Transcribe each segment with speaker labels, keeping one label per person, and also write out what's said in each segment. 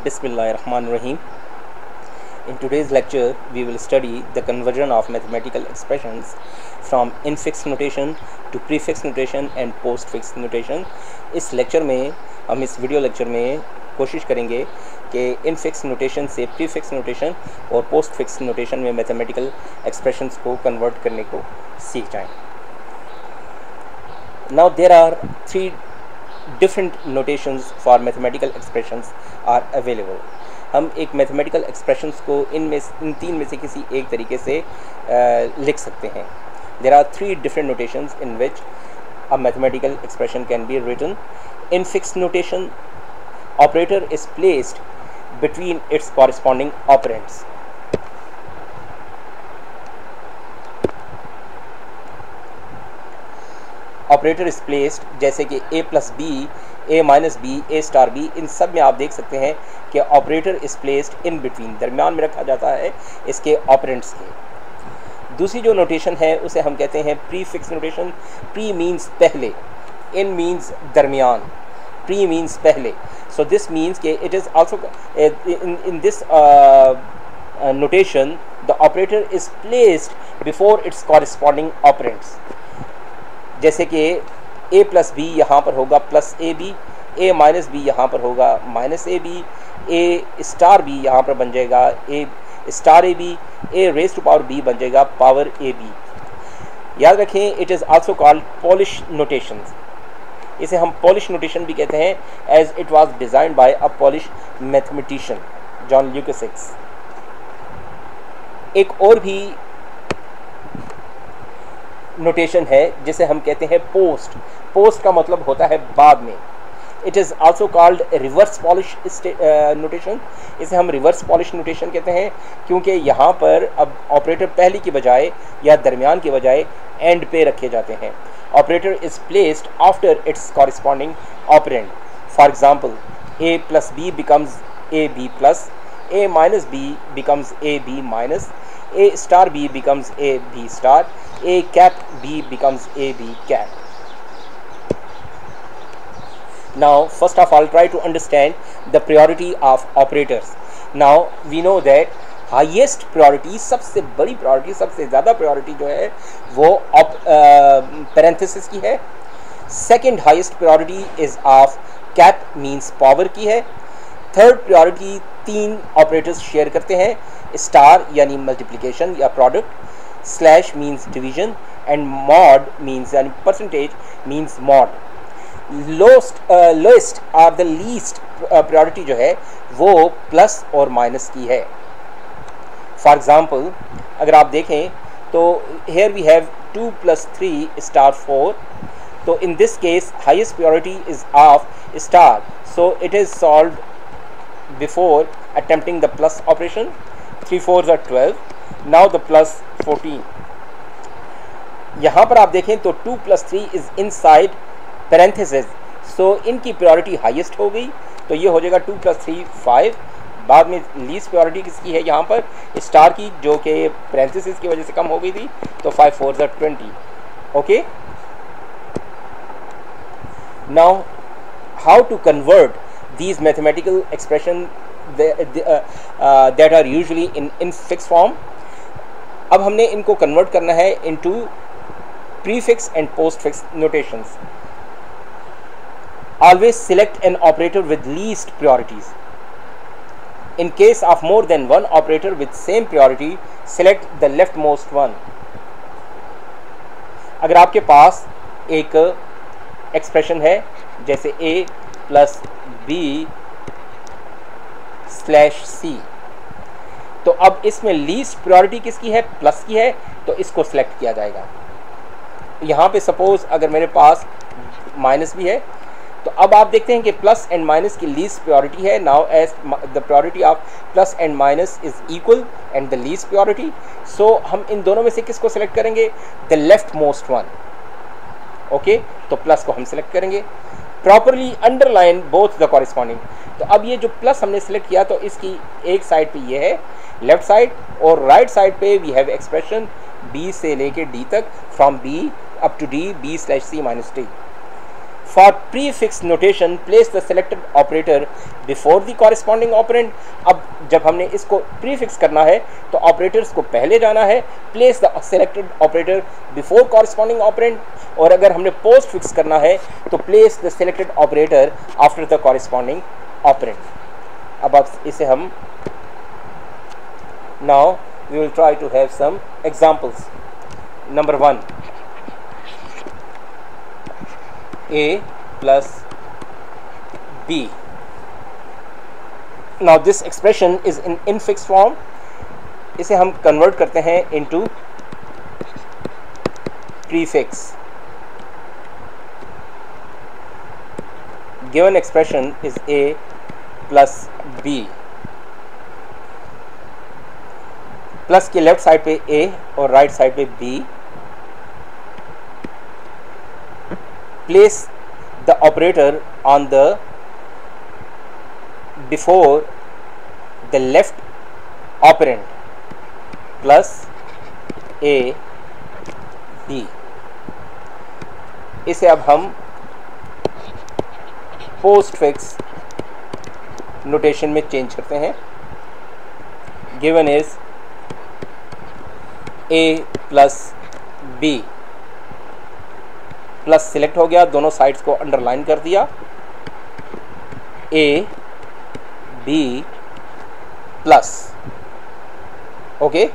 Speaker 1: Bismillahirrahmanirrahim. In today's lecture, we will study the conversion of mathematical expressions from infix notation to prefix notation and postfix notation. इस lecture में हम इस video lecture में कोशिश करेंगे कि इनफिक्स नोटेशन से प्रीफिक्स नोटेशन और पोस्टफिक्स नोटेशन में मैथमेटिकल एक्सप्रेशंस को कन्वर्ट करने को सीख जाएं. Now there are three different notations for mathematical expressions are available. हम एक मैथमेटिकल एक्सप्रेशंस को इन तीन में से किसी एक तरीके से लिख सकते हैं. There are three different notations in which a mathematical expression can be written. Infix notation, operator is placed between its corresponding operands. Operator is placed, जैसे कि a plus B, a minus B, a star B, इन सब में आप देख सकते हैं कि operator is placed in between, दरमियान में रखा जाता है इसके ऑपरेंट्स के. दूसरी जो नोटेशन है उसे हम कहते हैं prefix notation. Pre means पहले, इन मीन्स दरमियान, प्री मीन्स पहले. सो दिस मीन्स कि it is also in this notation the operator is placed before its corresponding operands. जैसे कि a प्लस बी यहाँ पर होगा plus A B, a minus B यहाँ पर होगा minus A B, a star B यहाँ पर बन जाएगा a star A B, a raise to power b बन जाएगा पावर ए बी. याद रखें, it is also called Polish notation. इसे हम पॉलिश नोटेशन भी कहते हैं, as it was designed by a Polish mathematician John Lucas. एक और भी नोटेशन है जिसे हम कहते हैं पोस्ट. पोस्ट का मतलब होता है बाद में. It is also called reverse polish notation. इसे हम रिवर्स पॉलिश नोटेशन कहते हैं क्योंकि यहाँ पर अब ऑपरेटर पहली की बजाय या दरमियान के बजाय एंड पे रखे जाते हैं. Operator is placed after its corresponding operand. For example, a plus B becomes A B plus, a minus B becomes A B minus, a star b becomes a b star, a cap b becomes a b cap. Now first of all, try to understand the priority of operators. Now we know that highest priority, सबसे बड़ी priority, सबसे ज़्यादा priority जो है वो parenthesis की है. Second highest priority is of cap means power की है. थर्ड प्रायोरिटी तीन ऑपरेटर्स शेयर करते हैं, स्टार यानी मल्टीप्लिकेशन या product, slash means division and mod means यानी परसेंटेज मींस मॉड. लोएस्ट और द लीस्ट प्रायोरिटी जो है वो प्लस और माइनस की है. फॉर एग्जांपल, अगर आप देखें तो हेयर वी हैव 2 + 3 स्टार 4. तो in this case highest priority is of star, so it is solved before attempting the plus operation. 3 4s are 12. now the plus 14. यहाँ पर आप देखें तो 2 + 3 is inside parenthesis, so इनकी priority highest हो गई, तो ये हो जाएगा 2 + 3 5. बाद में least priority किसकी है यहाँ पर, स्टार की, जो कि parenthesis की वजह से कम हो गई थी, तो 5 4s are 20. okay, now how to convert these mathematical expressions that are usually in infix form. अब हमने इनको कन्वर्ट करना है into prefix and postfix notations. Always select an operator with least priorities. In case of more than one operator with same priority, select the leftmost one. अगर आपके पास एक expression है जैसे a plus B slash C, तो अब इसमें least priority किसकी है, प्लस की है, तो इसको सिलेक्ट किया जाएगा. यहाँ पे सपोज अगर मेरे पास माइनस भी है, तो अब आप देखते हैं कि प्लस एंड माइनस की लीस्ट प्रायोरिटी है. Now as the priority of plus and minus is equal and the least priority, so हम इन दोनों में से किसको सिलेक्ट करेंगे, the leftmost one. Okay, तो प्लस को हम सिलेक्ट करेंगे. Properly underline both the corresponding. तो अब ये जो प्लस हमने सेलेक्ट किया, तो इसकी एक साइड पे ये है लेफ्ट साइड, और राइट साइड पे वी हैव एक्सप्रेशन बी से लेके डी तक, from B up to D, B slash C minus D. For prefix notation, place the selected operator before the corresponding operand. अब जब हमने इसको prefix करना है तो operators को पहले जाना है, place the selected operator before corresponding operand, और अगर हमने postfix करना है तो place the selected operator after the corresponding operand. अब इसे हम now we will try to have some examples. Number 1, A plus B. Now this expression is in infix form. इसे हम convert करते हैं into prefix. Given expression is A plus B. Plus के left side पे A और right side पे B. Place the operator on the before the left operand plus A B. इसे अब हम postfix notation में चेंज करते हैं. Given is A plus B. Plus select हो गया, दोनों साइड्स को अंडरलाइन कर दिया. A B plus. Okay,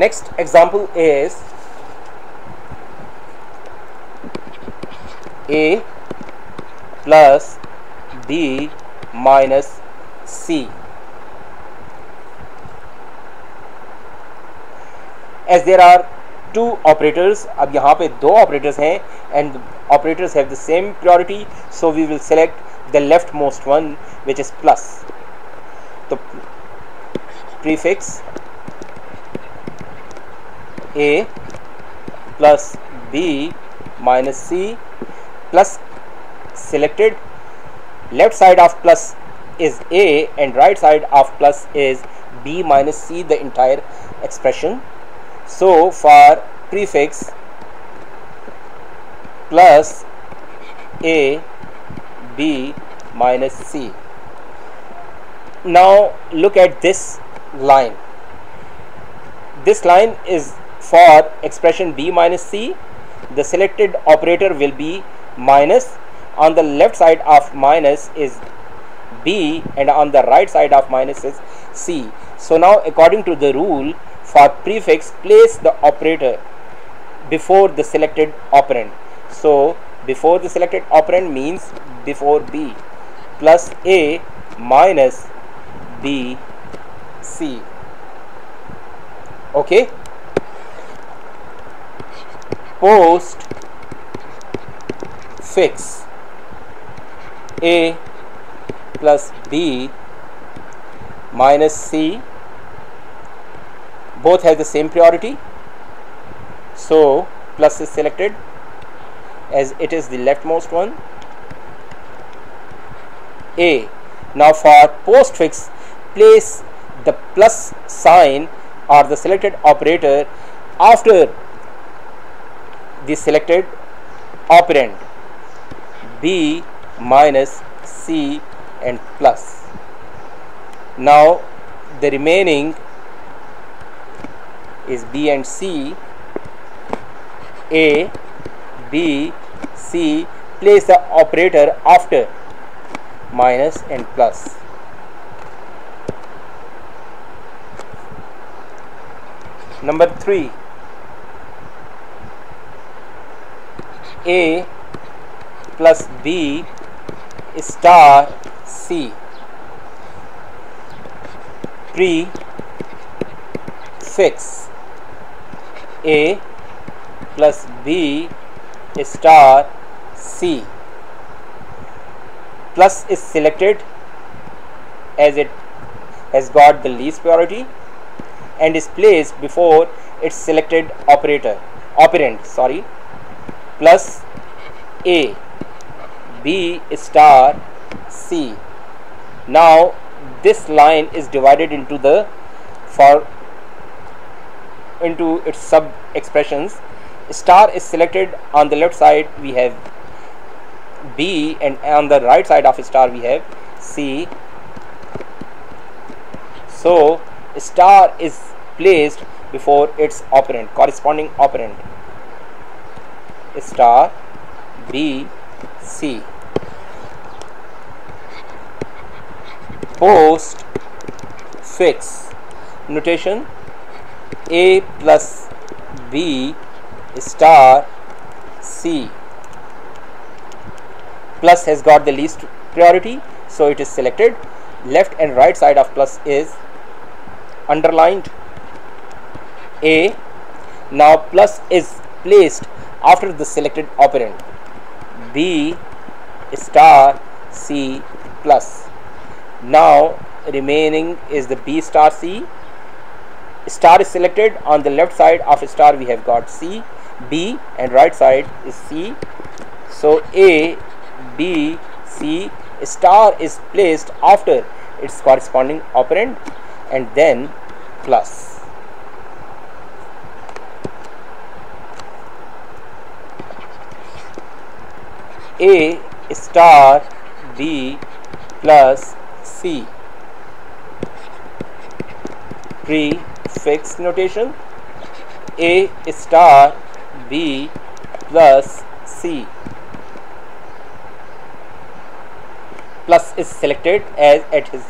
Speaker 1: next example is A plus B minus C. As there are two operators, अब यहाँ पे दो operators हैं and operators have the same priority, so we will select the leftmost one which is plus. तो prefix A plus B minus C plus selected, left side of plus is A and right side of plus is B minus C, the entire expression. So for prefix plus A B minus C. Now look at this line. This line is for expression B minus C. The selected operator will be minus. On the left side of minus is B and on the right side of minus is C. So now according to the rule, for prefix, place the operator before the selected operand. So before the selected operand means before B plus A minus B C. Okay, post fix A plus B minus C. Both have the same priority, so plus is selected as it is the leftmost one. A. Now for postfix, place the plus sign or the selected operator after the selected operand B minus C and plus. Now the remaining is B and C. A B C, place the operator after minus and plus. Number 3, A plus B star C. Prefix A plus B star C. Plus is selected as it has got the least priority and is placed before its selected operand. Plus A B star C. Now this line is divided into its sub expressions. star is selected. On the left side we have B, and on the right side of star we have C. So star is placed before its operand, corresponding operand, star B C. Post fix notation: A plus B star C. Plus has got the least priority, so it is selected. Left and right side of plus is underlined A. Now plus is placed after the selected operand B star C plus. Now remaining is the B star C. Star is selected. On the left side of star we have got C, B, and right side is C. So A, B, C, star is placed after its corresponding operand and then plus. A star B plus C. Prefix notation: A star B plus C. Plus is selected as it has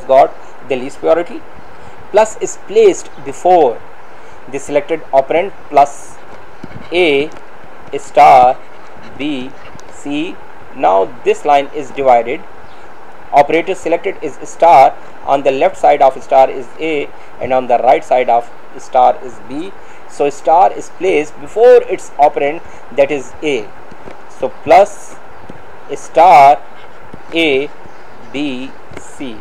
Speaker 1: got the least priority. Plus is placed before the selected operand plus A star B C. Now this line is divided. Operator selected is star. On the left side of star is A, and on the right side of star is B. So star is placed before its operand, that is A. So plus star A B C.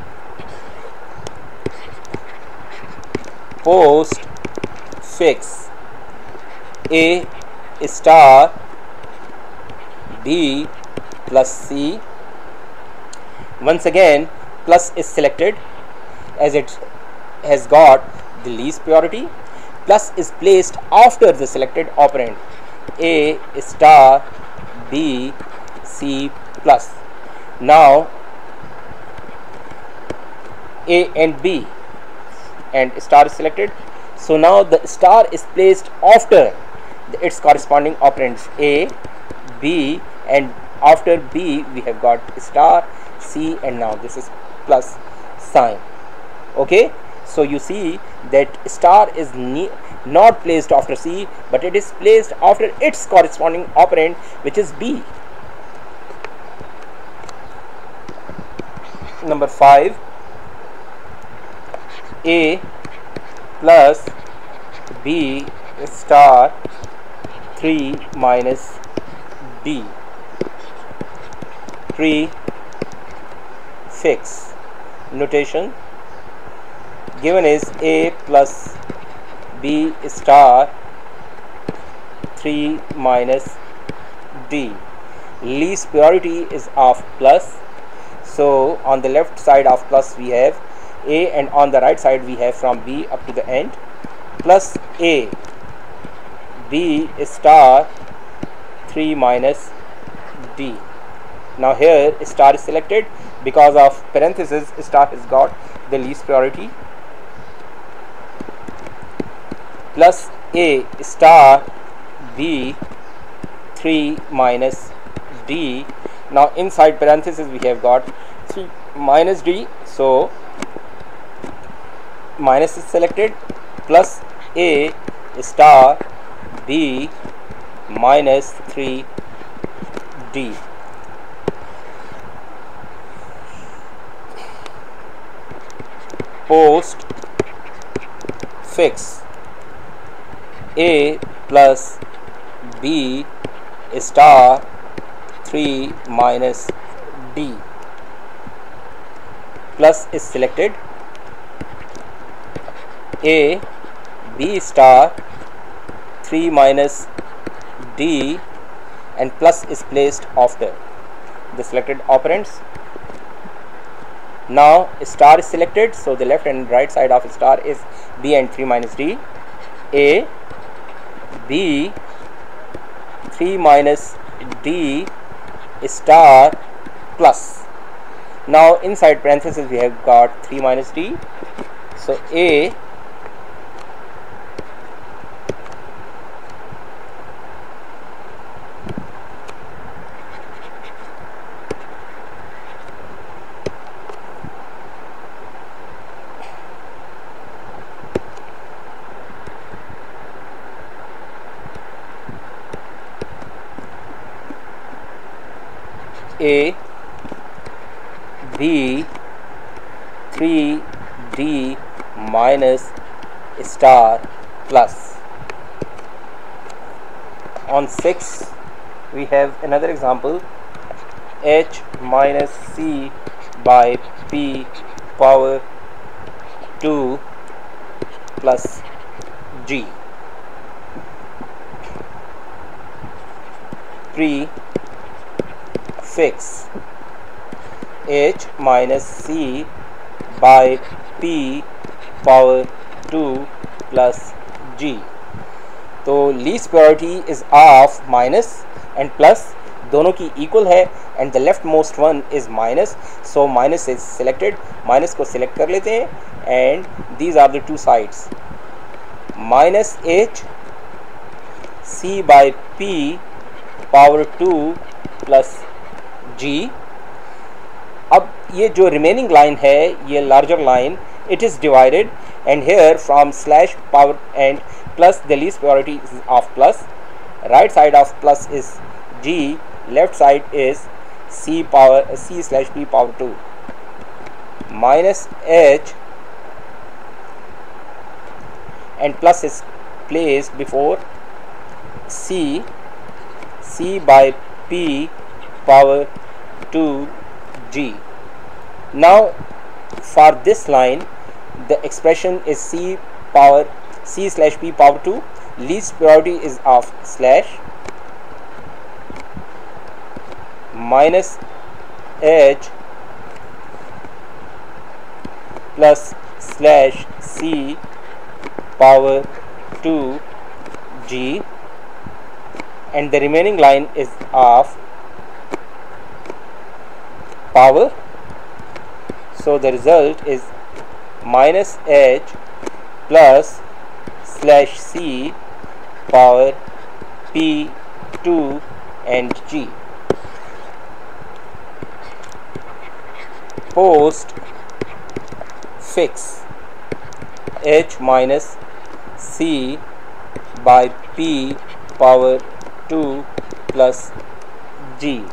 Speaker 1: Post fix: A star B plus C. Once again plus is selected as it has got the least priority. Plus is placed after the selected operand A star B C plus. Now A and B and star is selected. So now the star is placed after its corresponding operands A, B, and after B we have got star C, and now this is plus sign. Okay, so you see that star is not placed after C, but it is placed after its corresponding operand, which is B. Number 5, A plus B star 3 minus D. Prefix notation: given is A plus B star 3 minus D. Least priority is of plus. So on the left side of plus we have A, and on the right side we have from B up to the end plus A B star 3 minus D. Now here star is selected. Because of parenthesis, star has got the least priority. Plus A star B 3 minus D. Now inside parenthesis we have got 3 minus D. So minus is selected. Plus A star B minus 3 D. Post fix: A plus B star 3 minus D. Plus is selected. A B star 3 minus D, and plus is placed after the selected operands. Now star is selected, so the left and right side of star is B and 3 minus D. A, B, 3 minus D star plus. Now inside parenthesis we have got 3 minus D. So A A, B, 3D minus star plus. On 6 we have another example, H minus C by P power 2 plus G. Prefix H minus C by P power 2 plus G. तो least priority is of minus and plus, दोनों की equal है and the leftmost one is minus, so minus is selected. Minus को select कर लेते हैं and these are the two sides. Minus H C by P power 2 plus G. अब ये जो रिमेनिंग लाइन है, ये larger line, it is divided and here from slash power and plus the least priority is of plus. Right side of plus is G, left side is C slash P power 2 minus H and plus is placed before C by P power 2 G. Now for this line the expression is C slash P power 2. Least priority is of slash minus H plus slash C power 2 G and the remaining line is of power. So the result is minus H plus slash C power P2 and G. Post fix H minus C by P power 2 plus G.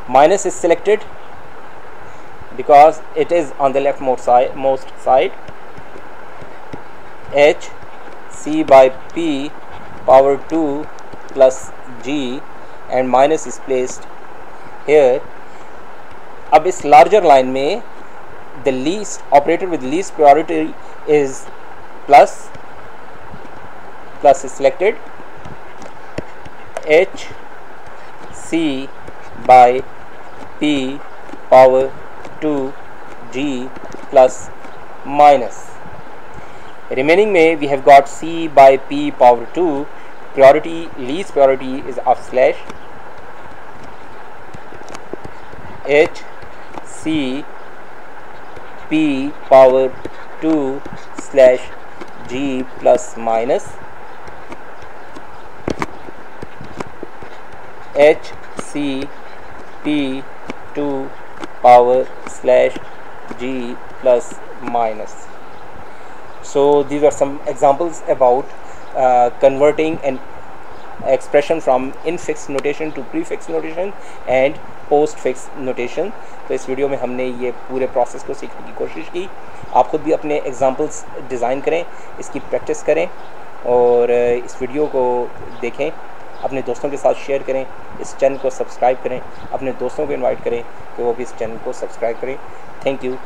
Speaker 1: Minus is selected because it is on the leftmost side. H C by P power 2 plus G and minus is placed here. अब इस larger line में the least operator with least priority is plus is selected. H C by P power 2 G plus minus. Remaining में we have got C by P power 2. Priority, least priority is of slash H C P power 2 slash G plus minus H C P2 power slash G plus minus. So these are some examples about converting an expression from infix notation to prefix notation and postfix notation. तो इस video में हमने ये पूरे process को सीखने की कोशिश की. आप खुद भी अपने एग्जांपल्स डिज़ाइन करें, इसकी प्रैक्टिस करें और इस वीडियो को देखें, अपने दोस्तों के साथ शेयर करें, इस चैनल को सब्सक्राइब करें, अपने दोस्तों को इनवाइट करें कि वो भी इस चैनल को सब्सक्राइब करें. Thank you.